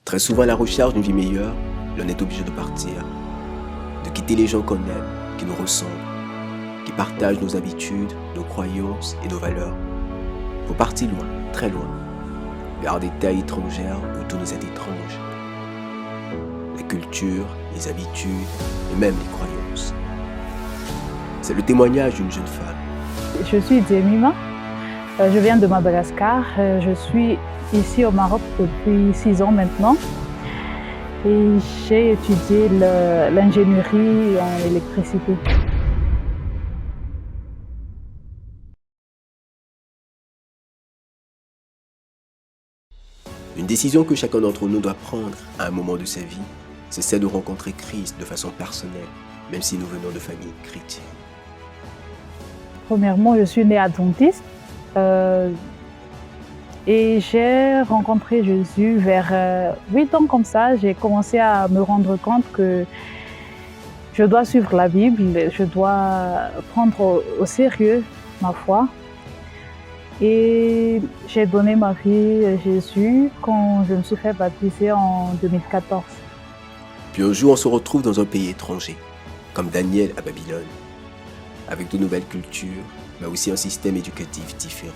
Très souvent à la recherche d'une vie meilleure, l'on est obligé de partir, de quitter les gens qu'on aime, qui nous ressemblent, qui partagent nos habitudes, nos croyances et nos valeurs, pour partir loin, très loin, vers des terres étrangères où tout nous est étrange. Les cultures, les habitudes et même les croyances. C'est le témoignage d'une jeune femme. Je suis Djemima, je viens de Madagascar, je suis ici au Maroc depuis 6 ans maintenant et j'ai étudié l'ingénierie en électricité. Une décision que chacun d'entre nous doit prendre à un moment de sa vie, c'est celle de rencontrer Christ de façon personnelle, même si nous venons de familles chrétiennes. Premièrement, je suis née adventiste et j'ai rencontré Jésus vers 8 ans comme ça. J'ai commencé à me rendre compte que je dois suivre la Bible, je dois prendre au sérieux ma foi. Et j'ai donné ma vie à Jésus quand je me suis fait baptiser en 2014. Puis un jour, on se retrouve dans un pays étranger, comme Daniel à Babylone, avec de nouvelles cultures, mais aussi un système éducatif différent.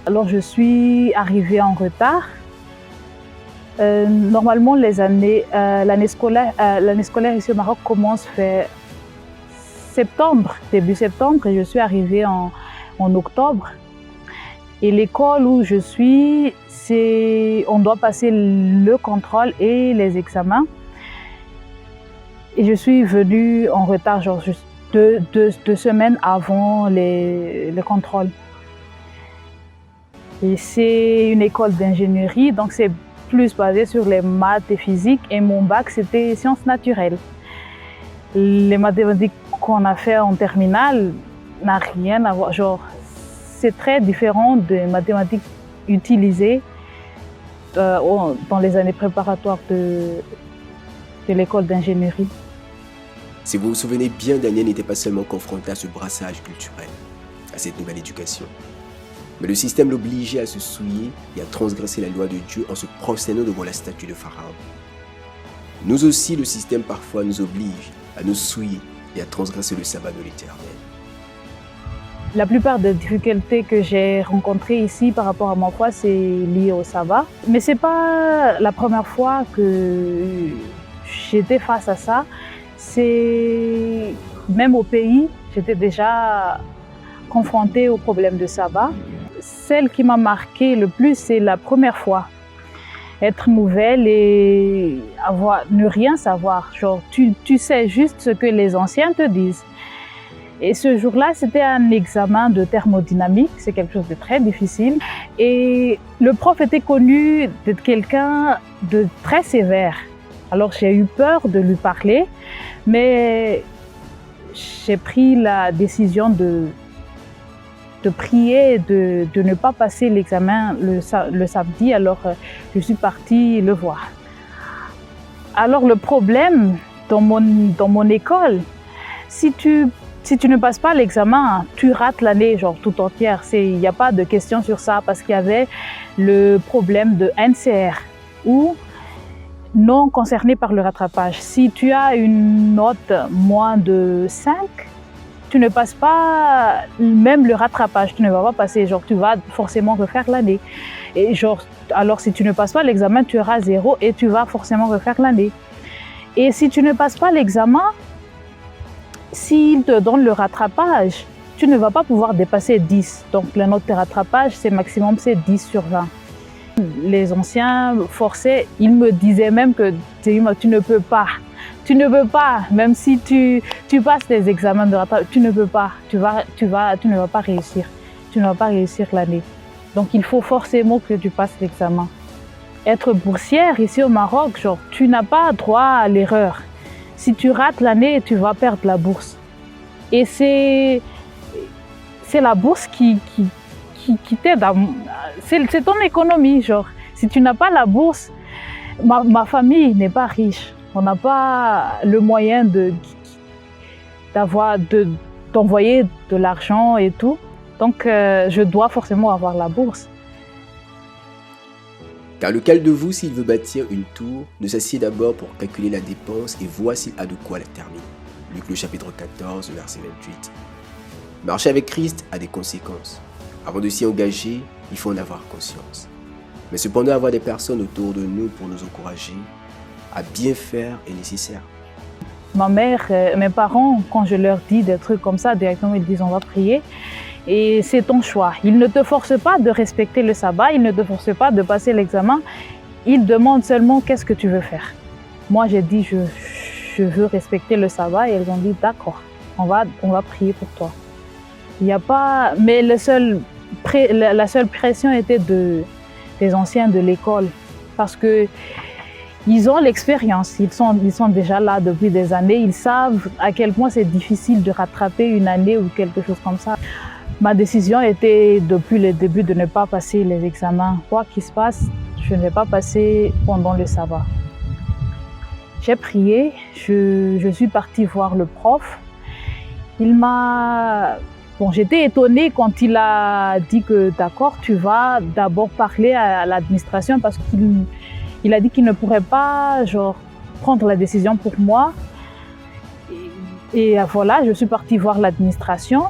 Alors je suis arrivée en retard. Normalement, l'année scolaire ici au Maroc commence vers septembre, début septembre, et je suis arrivée en octobre. Et l'école où je suis, on doit passer le contrôle et les examens. Et je suis venue en retard, genre juste deux semaines avant les contrôles. Et c'est une école d'ingénierie, donc c'est plus basé sur les maths et physique. Et mon bac, c'était sciences naturelles. Les mathématiques qu'on a fait en terminale n'a rien à voir. Genre, c'est très différent des mathématiques utilisées dans les années préparatoires de l'école d'ingénierie. Si vous vous souvenez bien, Daniel n'était pas seulement confronté à ce brassage culturel, à cette nouvelle éducation. Mais le système l'obligeait à se souiller et à transgresser la loi de Dieu en se prosternant devant la statue de Pharaon. Nous aussi, le système parfois nous oblige à nous souiller et à transgresser le sabbat de l'Éternel. La plupart des difficultés que j'ai rencontrées ici par rapport à ma foi, c'est lié au sabbat. Mais ce n'est pas la première fois que j'étais face à ça. Même au pays, j'étais déjà confrontée au problème de sabbat. Celle qui m'a marquée le plus, c'est la première fois. Être nouvelle et ne rien savoir. Genre, tu sais juste ce que les anciens te disent. Et ce jour-là, c'était un examen de thermodynamique. C'est quelque chose de très difficile. Et le prof était connu d'être quelqu'un de très sévère. Alors, j'ai eu peur de lui parler, mais j'ai pris la décision de prier, de ne pas passer l'examen le samedi, alors je suis partie le voir. Alors le problème dans mon école, si tu ne passes pas l'examen, tu rates l'année genre tout entière. Il n'y a pas de question sur ça parce qu'il y avait le problème de NCR ou non concerné par le rattrapage. Si tu as une note moins de 5, tu ne passes pas même le rattrapage, tu ne vas pas passer, genre tu vas forcément refaire l'année. Et genre, alors si tu ne passes pas l'examen, tu auras 0 et tu vas forcément refaire l'année. Et si tu ne passes pas l'examen, s'il te donne le rattrapage, tu ne vas pas pouvoir dépasser 10. Donc la note de rattrapage, c'est maximum, c'est 10 sur 20. Les anciens forçaient, ils me disaient même que tu ne peux pas. Tu ne peux pas, même si tu passes les examens de rattrapage, tu ne peux pas, tu ne vas pas réussir. Tu ne vas pas réussir l'année. Donc il faut forcément que tu passes l'examen. Être boursière ici au Maroc, genre, tu n'as pas droit à l'erreur. Si tu rates l'année, tu vas perdre la bourse. Et c'est la bourse qui t'aide. C'est ton économie, genre. Si tu n'as pas la bourse, ma famille n'est pas riche. On n'a pas le moyen d'envoyer de l'argent et tout. Donc, je dois forcément avoir la bourse. Car lequel de vous, s'il veut bâtir une tour, ne s'assied d'abord pour calculer la dépense et voit s'il a de quoi la terminer. Luc le chapitre 14, verset 28. Marcher avec Christ a des conséquences. Avant de s'y engager, il faut en avoir conscience. Mais cependant, avoir des personnes autour de nous pour nous encourager à bien faire est nécessaire. Ma mère, mes parents, quand je leur dis des trucs comme ça, directement ils disent on va prier. Et c'est ton choix. Ils ne te forcent pas de respecter le sabbat, ils ne te forcent pas de passer l'examen. Ils demandent seulement qu'est-ce que tu veux faire. Moi j'ai dit je veux respecter le sabbat et elles ont dit d'accord, on va prier pour toi. Il n'y a pas, mais la seule pression était des anciens de l'école parce que ils ont l'expérience, ils sont déjà là depuis des années, ils savent à quel point c'est difficile de rattraper une année ou quelque chose comme ça. Ma décision était depuis le début de ne pas passer les examens. Quoi qu'il se passe, je ne vais pas passer pendant le sabbat. J'ai prié, je suis partie voir le prof. J'étais étonnée quand il a dit que d'accord, tu vas d'abord parler à l'administration parce qu'il a dit qu'il ne pourrait pas prendre la décision pour moi. Et voilà, je suis partie voir l'administration.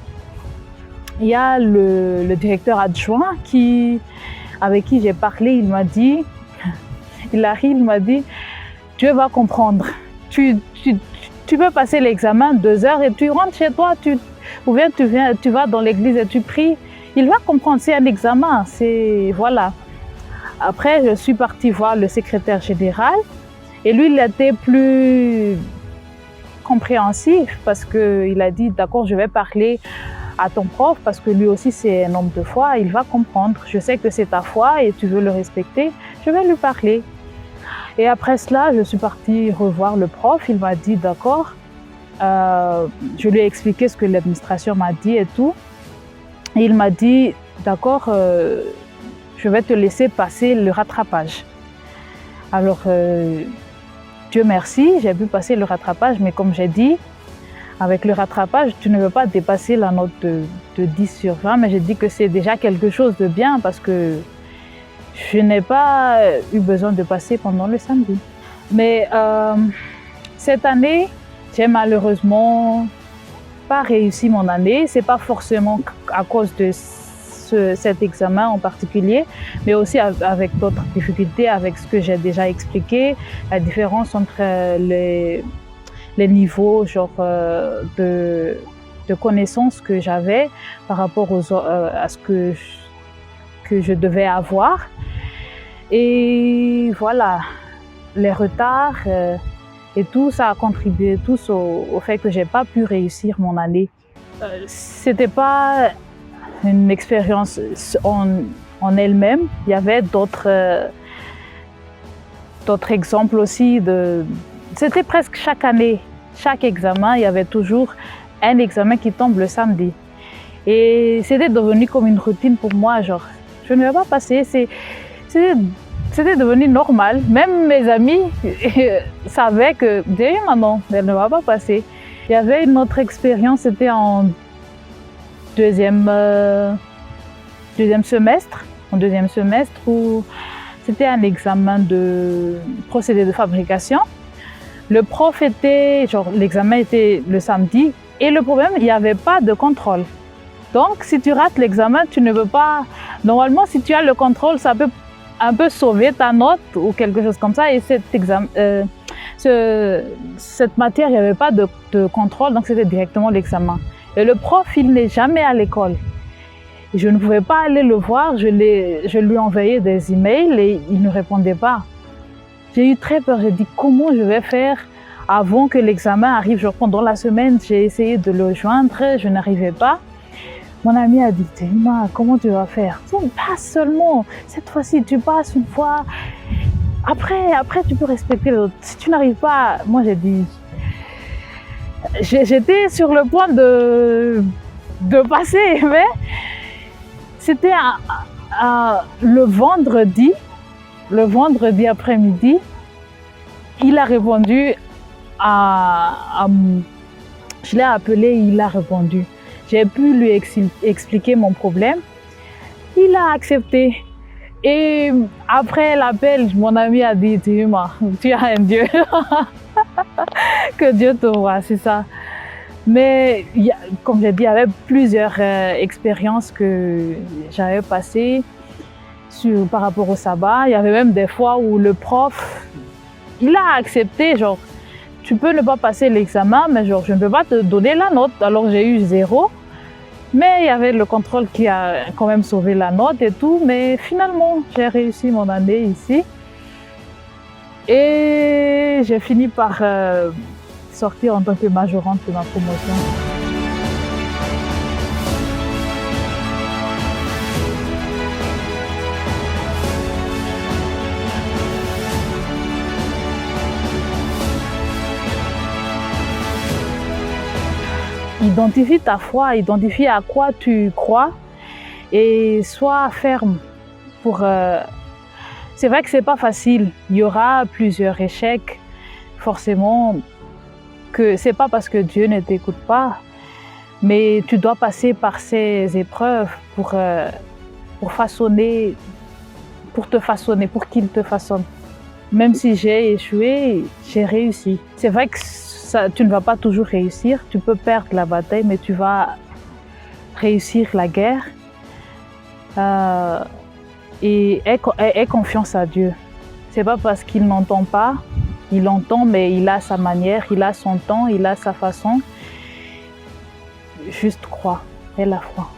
Il y a le directeur adjoint avec qui j'ai parlé, il m'a dit, il m'a dit, Dieu va comprendre. Tu peux passer l'examen 2 heures et tu rentres chez toi, ou bien tu vas dans l'église et tu pries. Il va comprendre, c'est un examen, voilà. Après, je suis partie voir le secrétaire général et lui, il était plus compréhensif parce qu'il a dit, d'accord, je vais parler à ton prof parce que lui aussi c'est un homme de foi, il va comprendre. Je sais que c'est ta foi et tu veux le respecter, je vais lui parler. Et après cela, je suis partie revoir le prof, il m'a dit d'accord. Je lui ai expliqué ce que l'administration m'a dit et tout. Et il m'a dit d'accord, je vais te laisser passer le rattrapage. Alors, Dieu merci, j'ai pu passer le rattrapage, mais comme j'ai dit, avec le rattrapage, tu ne veux pas dépasser la note de 10 sur 20, mais j'ai dit que c'est déjà quelque chose de bien parce que je n'ai pas eu besoin de passer pendant le samedi. Mais cette année, j'ai malheureusement pas réussi mon année. C'est pas forcément à cause de cet examen en particulier, mais aussi avec d'autres difficultés, avec ce que j'ai déjà expliqué, la différence entre les niveaux de connaissances que j'avais par rapport à ce que je devais avoir. Et voilà, les retards et tout ça a contribué tous au fait que j'ai pas pu réussir mon année. C'était pas une expérience en elle-même. Il y avait d'autres exemples aussi. C'était presque chaque année, chaque examen, il y avait toujours un examen qui tombe le samedi. Et c'était devenu comme une routine pour moi, je ne vais pas passer. C'était devenu normal. Même mes amis savaient que maman, elle ne va pas passer. Il y avait une autre expérience, c'était en deuxième semestre, où c'était un examen de procédé de fabrication. Le prof l'examen était le samedi et le problème, il n'y avait pas de contrôle. Donc, si tu rates l'examen, tu ne peux pas... Normalement, si tu as le contrôle, ça peut un peu sauver ta note ou quelque chose comme ça. Et cette matière, il n'y avait pas de contrôle, donc c'était directement l'examen. Et le prof, il n'est jamais à l'école. Je ne pouvais pas aller le voir, je lui envoyais des emails et il ne répondait pas. J'ai eu très peur, j'ai dit comment je vais faire avant que l'examen arrive. Pendant la semaine, j'ai essayé de le joindre, je n'arrivais pas. Mon ami a dit, Thelma, comment tu vas faire? Passe seulement, cette fois-ci tu passes une fois, après tu peux respecter l'autre. Si tu n'arrives pas, moi j'ai dit, j'étais sur le point de passer, mais c'était le vendredi après-midi, il a répondu je l'ai appelé, il a répondu. J'ai pu lui expliquer mon problème. Il a accepté. Et après l'appel, mon ami a dit, tu as un Dieu. Que Dieu te voit, c'est ça. Mais comme j'ai dit, il y avait plusieurs expériences que j'avais passées par rapport au sabbat. Il y avait même des fois où le prof, il a accepté, genre, tu peux ne pas passer l'examen, mais genre, je ne peux pas te donner la note. Alors j'ai eu 0. Mais il y avait le contrôle qui a quand même sauvé la note et tout. Mais finalement, j'ai réussi mon année ici. Et j'ai fini par sortir en tant que majorante de ma promotion. Identifie ta foi, identifie à quoi tu crois et sois ferme pour... C'est vrai que c'est pas facile, il y aura plusieurs échecs, forcément, que c'est pas parce que Dieu ne t'écoute pas, mais tu dois passer par ces épreuves pour façonner, pour qu'il te façonne. Même si j'ai échoué, j'ai réussi. C'est vrai que tu ne vas pas toujours réussir, tu peux perdre la bataille, mais tu vas réussir la guerre. Et aie confiance à Dieu. C'est pas parce qu'il n'entend pas, il entend, mais il a sa manière, il a son temps, il a sa façon. Juste crois, aie la foi.